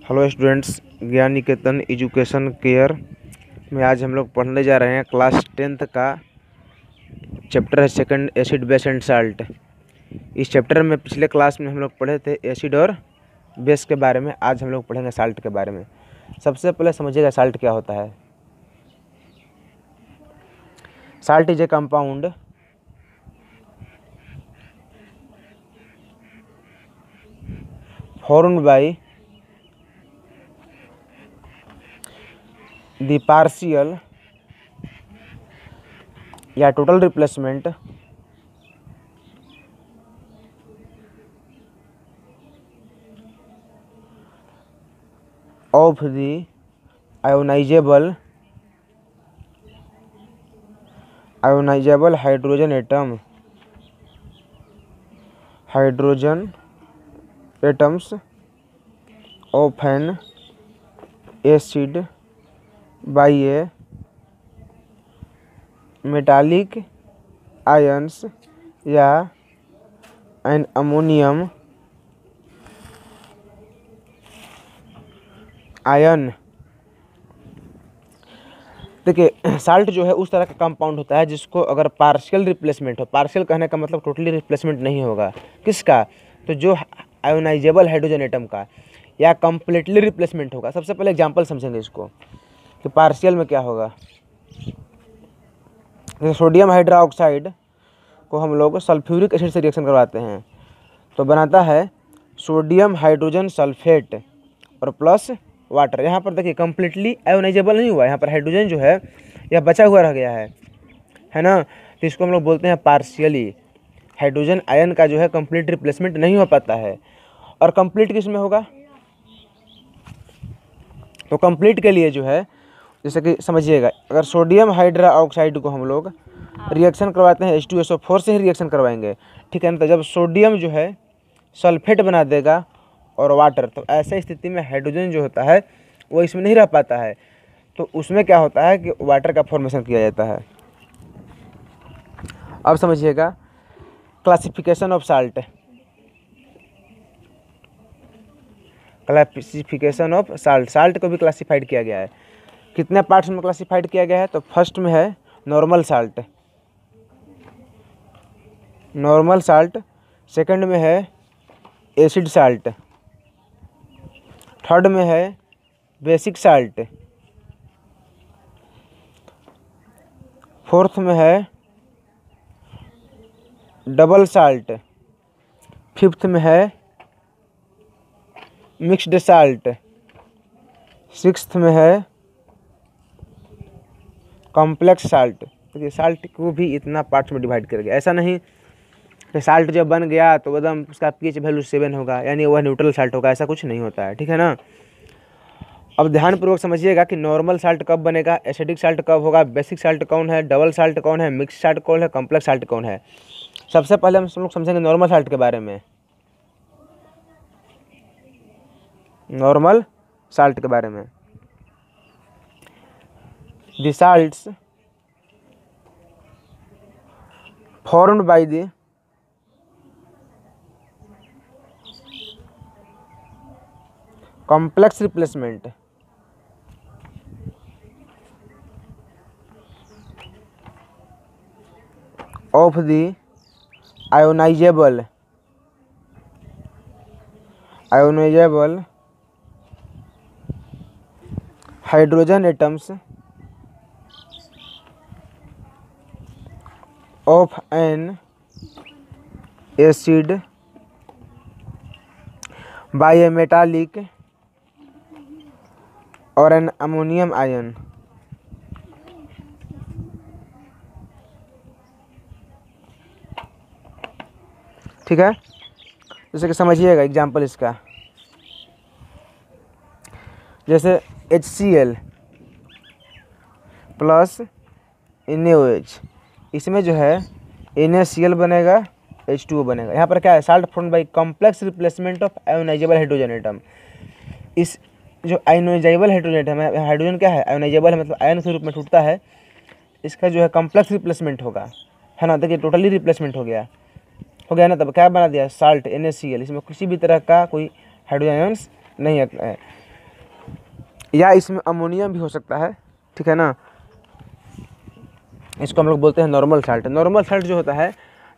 Hello students, ज्ञान निकेतन education care में आज हम लोग पढ़ने जा रहे हैं क्लास 10th का चैप्टर है second acid base and salt. इस चैप्टर में पिछले क्लास में हम लोग पढ़े थे एसिड और बेस के बारे में। आज हम लोग पढ़ेंगे साल्ट के बारे में। सबसे पहले समझिएगा साल्ट क्या होता है। Salt is a compound formed by the partial या total replacement of the ionizable hydrogen atoms of an acid by a metallic ions या an ammonium आयन। देखिए, साल्ट जो है उस तरह का कंपाउंड होता है जिसको अगर पार्शियल रिप्लेसमेंट हो, पार्शियल कहने का मतलब टोटली रिप्लेसमेंट नहीं होगा। किसका? तो जो आयोनाइजेबल हाइड्रोजन एटम का, या कम्प्लीटली रिप्लेसमेंट होगा। सबसे पहले एग्जांपल समझेंगे इसको कि पार्शियल में क्या होगा। जैसे सोडियम हाइड्रोक्साइड को हम लोग सल्फ्यूरिक एसिड से रिएक्शन करवाते हैं तो बनाता है सोडियम हाइड्रोजन सल्फेट और प्लस वाटर। यहाँ पर देखिए कम्प्लीटली आयोनाइजेबल नहीं हुआ, यहाँ पर हाइड्रोजन जो है यह बचा हुआ रह गया है ना। तो इसको हम लोग बोलते हैं पार्शियली। हाइड्रोजन आयन का जो है कंप्लीट रिप्लेसमेंट नहीं हो पाता है। और कंप्लीट किस में होगा? तो कंप्लीट के लिए जो है, जैसे कि समझिएगा, अगर सोडियम हाइड्रोक्साइड को हम लोग रिएक्शन करवाते हैं H2SO4 से ही रिएक्शन करवाएंगे, ठीक है ना। तो जब सोडियम जो है सल्फेट बना देगा और वाटर, तो ऐसे स्थिति में हाइड्रोजन जो होता है वो इसमें नहीं रह पाता है। तो उसमें क्या होता है कि वाटर का फॉर्मेशन किया जाता है। अब समझिएगा classification of salt. Classification of salt, salt को भी क्लासिफाइड किया गया है। कितने पार्ट्स में क्लासिफाइड किया गया है? तो फर्स्ट में है नॉर्मल साल्ट, सेकंड में है एसिड साल्ट, थर्ड में है बेसिक साल्ट, फोर्थ में है डबल साल्ट, फिफ्थ में है मिक्स्ड साल्ट, सिक्स्थ में है कॉम्प्लेक्स साल्ट। देखिए साल्ट को भी इतना पार्ट्स में डिवाइड कर गया। ऐसा नहीं कि साल्ट जब बन गया तो एकदम उसका पीएच वैल्यू 7 होगा, यानी वह न्यूट्रल साल्ट होगा। ऐसा कुछ नहीं होता है, ठीक है ना। अब ध्यानपूर्वक समझिएगा कि नॉर्मल साल्ट कब बनेगा, एसिडिक साल्ट कब होगा, बेसिक साल्ट कौन है, डबल साल्ट कौन है, मिक्स साल्ट कौन है, कॉम्प्लेक्स साल्ट कौन है। सबसे पहले हम लोग समझेंगे नॉर्मल साल्ट के बारे में। नॉर्मल साल्ट के बारे में, the salts formed by the complex replacement of the ionizable hydrogen atoms of an acid by a metallic और एन अमोनियम आयन। ठीक है, जैसे कि समझिएगा एग्जाम्पल इसका, जैसे HCl प्लस NaOH, इसमें जो है NaCl बनेगा, H2O बनेगा। यहाँ पर क्या है? Salt formed by complex replacement of ionisable hydrogen atom. इस जो आयोनाइजेबल हाइड्रोजन है, हाइड्रोजन क्या है? आयोनाइजेबल है, मतलब आयन के रूप में टूटता है। इसका जो है कॉम्प्लेक्स रिप्लेसमेंट होगा, है ना। देखिए टोटली रिप्लेसमेंट हो गया ना। तब क्या बना दिया? Salt NaCl। इसमें किसी भी तरह का कोई हाइड्रोजन आयन्स नहीं है। या इसमें अमोनियम भी हो सकता है, ठीक है ना। इसको हम लोग बोलते हैं नॉर्मल साल्ट। नॉर्मल साल्ट जो होता है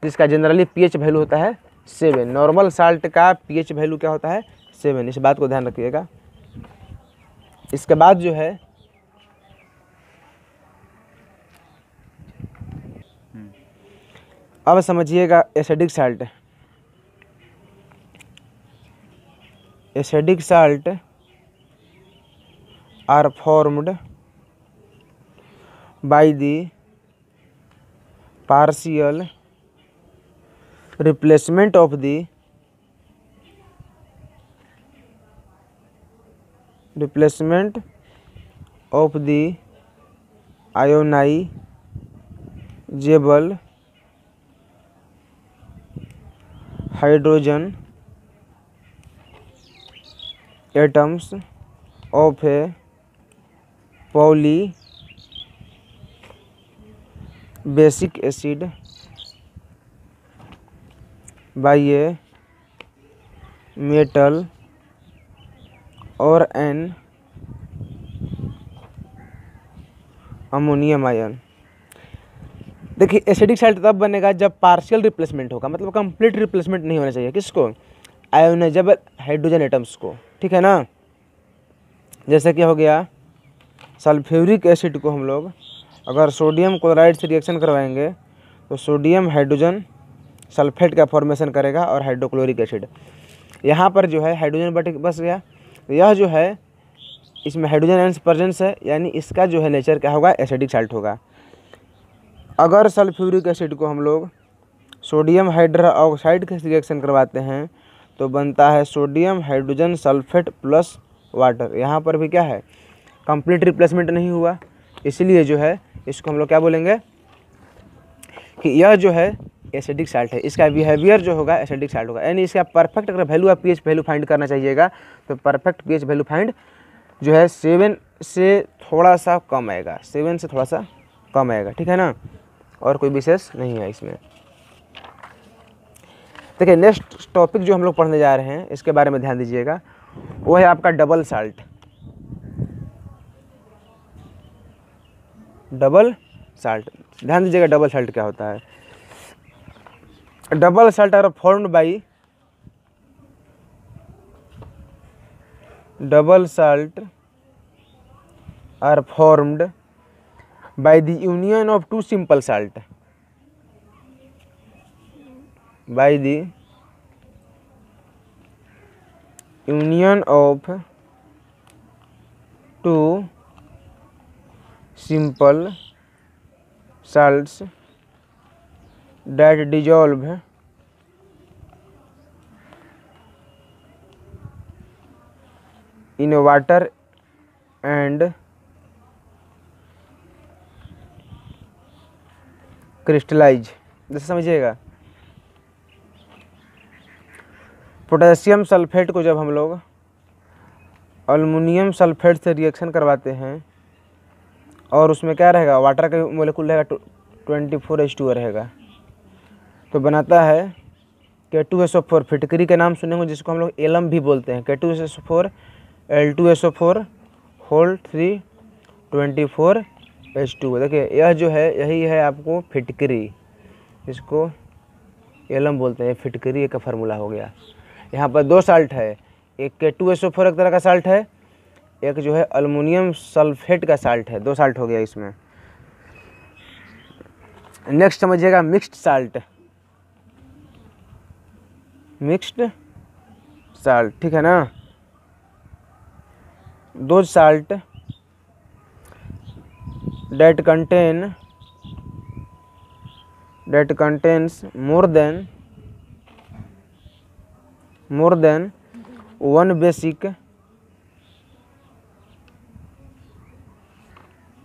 जिसका जनरली पीएच वैल्यू होता है 7। नॉर्मल साल्ट का पीएच वैल्यू क्या होता है 7, इस बात को ध्यान रखिएगा। इसके बाद जो है अब समझिएगा acidic salt. Acidic salt are formed by the partial replacement of the ionizable hydrogen atoms of a poly basic acid by a metal और एन अमोनियम आयन। देखिए एसिडिक साल्ट तब बनेगा जब पार्शियल रिप्लेसमेंट होगा, मतलब कंप्लीट रिप्लेसमेंट नहीं होना चाहिए। किसको? आयोनाइजेबल हाइड्रोजन एटम्स को, ठीक है ना। जैसे कि हो गया सल्फ्यूरिक एसिड को हम लोग अगर सोडियम क्लोराइड से रिएक्शन करवाएंगे तो सोडियम हाइड्रोजन सल्फेट का फॉर्मेशन करेगा और हाइड्रोक्लोरिक एसिड। यहाँ पर जो है हाइड्रोजन बस गया, तो यह जो है इसमें हाइड्रोजन आयंस प्रेजेंस है, यानी इसका जो है नेचर क्या होगा एसिडिक साल्ट होगा। अगर सल्फ्यूरिक एसिड को हम लोग सोडियम हाइड्रोक्साइड के रिएक्शन करवाते हैं तो बनता है sodium hydrogen sulphate plus water. यहाँ पर भी क्या है कंप्लीट रिप्लेसमेंट नहीं हुआ, इसलिए जो है इसको हम लोग क्या बोलेंगे कि यह जो है एसिडिक साल्ट है। इसका बिहेवियर जो होगा एसिडिक साल्ट होगा, यानी इसका परफेक्ट अगर वैल्यू आप पीएच वैल्यू फाइंड करना चाहिएगा तो परफेक्ट पीएच वैल्यू फाइंड जो है 7 से थोड़ा सा कम आएगा, 7 से थोड़ा सा कम आएगा, ठीक है ना। और कोई विशेष नहीं है इसमें। देखिए नेक्स्ट टॉपिक जो हम लोग पढ़ने जा रहे हैं इसके बारे में ध्यान दीजिएगा, वो है आपका डबल साल्ट। डबल साल्ट ध्यान दीजिएगा, डबल साल्ट क्या होता है। Double salt are formed by by the union of two simple salt, by the union of two simple salts that dissolve in water and crystallize. जैसे समझिएगा potassium sulphate को जब हम लोग अल्युमिनियम सल्फेट से रिएक्शन करवाते हैं और उसमें क्या रहेगा वाटर का मोलिक्यूल रहेगा 24H2O रहेगा, तो बनाता है K2SO4। फिटकरी के नाम सुनेंगे जिसको हम लोग एलम भी बोलते हैं। K2SO4 L2SO4 whole 3 24H2O। देखिए यह जो है यही है आपको फिटकरी, इसको एलम बोलते हैं। फिटकरी का फार्मूला हो गया। यहाँ पर दो साल्ट है, एक K2SO4 एक तरह का साल्ट है, एक जो है अल्युमिनियम सल्फेट का साल्ट है। दो साल्ट हो गया इसमें। नेक्स्ट समझिएगा मिक्स्ड साल्ट। मिक्स्ड साल्ट, ठीक है ना। दो salt that contains more than one basic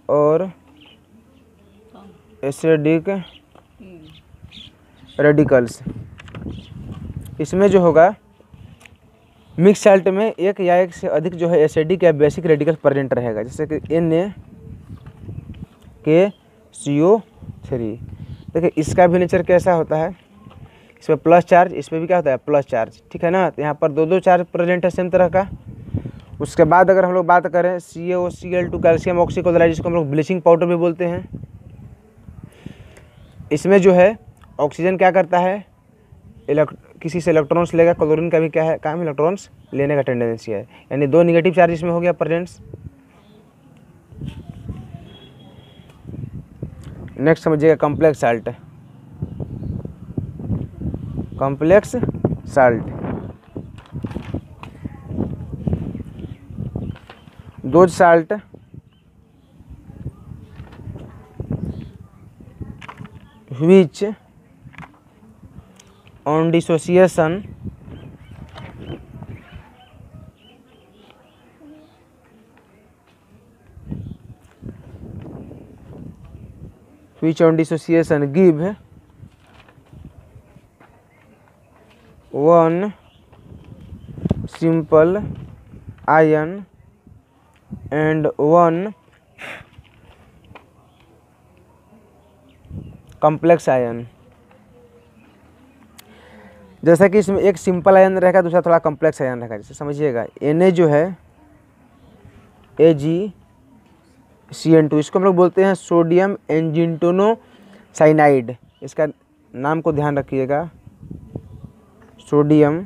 और एसिडिक रेडिकल्स। इसमें जो होगा मिक्स साल्ट में एक या एक से अधिक जो है एसिडिक या बेसिक रेडिकल प्रेजेंट रहेगा, जैसे कि NaKCO3। देखिए इसका भी नेचर कैसा होता है, इसमें प्लस चार्ज, इसमें भी क्या होता है प्लस चार्ज, ठीक है ना। तो यहाँ पर दो चार्ज प्रेजेंट है सेम तरह का, उसके बाद अगर हम लोग बात करें CaOCl2 कैल्शियम ऑक्सीक्लोराइड, जिसको हम लोग ब्लीचिंग पाउडर भी बोलते हैं। इसमें जो है ऑक्सीजन क्या करता है, किसी से इलेक्ट्रॉन्स लेगा। क्लोरीन का भी क्या है काम, इलेक्ट्रॉन्स लेने का टेंडेंसी है, यानी 2 निगेटिव चार्ज इसमें हो गया प्रेजेंट्स। नेक्स्ट समझिएगा complex salt. Complex salt those salt which on dissociation give one simple ion and one complex ion. जैसा कि इसमें एक सिंपल आयन रहेगा, दूसरा थोड़ा कॉम्प्लेक्स आयन रहेगा। जैसे समझिएगा Na जो है AgCN2, इसको हम लोग बोलते हैं सोडियम एंजिन्टोनोसाइनाइड। इसका नाम को ध्यान रखिएगा, सोडियम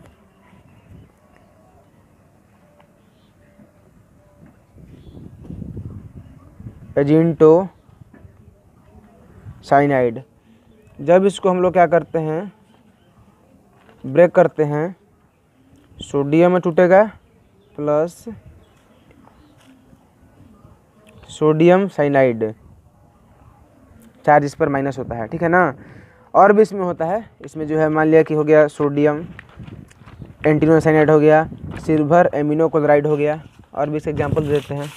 एजिंटोसाइनाइड। जब इसको हम लोग क्या करते हैं, ब्रेक करते हैं, सोडियम में टूटेगा प्लस सोडियम साइनाइड, चार्ज इस पर माइनस होता है, ठीक है ना। और भी इसमें होता है, इसमें जो है मान लिया कि हो गया सोडियम एंटिनोसाइनाइड हो गया, सिल्वर एमिनो क्लोराइड हो गया, और भी इसके एग्जाम्पल देते हैं।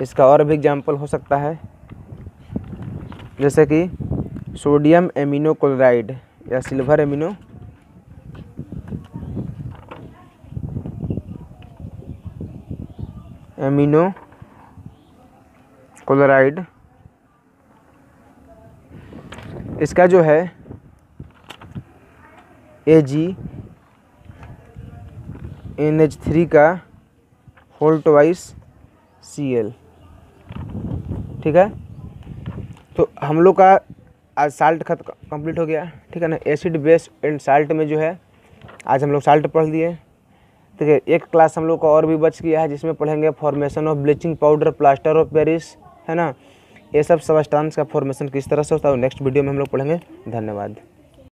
इसका और भी एग्जाम्पल हो सकता है, जैसे कि सोडियम एमिनो क्लोराइड या सिल्वर एमिनो क्लोराइड। इसका जो है AgNH3 का होल ट्वाइस Cl, ठीक है। तो हम लोग का आज साल्ट कंप्लीट हो गया, ठीक है ना। एसिड बेस एंड साल्ट में जो है आज हम लोग साल्ट पढ़ लिए, ठीक है। एक क्लास हम लोग का और भी बच गया है, जिसमें पढ़ेंगे formation of bleaching powder, plaster of Paris, है ना। ये सब सबस्टांस का फॉर्मेशन किस तरह से होता है, नेक्स्ट वीडियो में हम लोग पढ़ेंगे। धन्यवाद।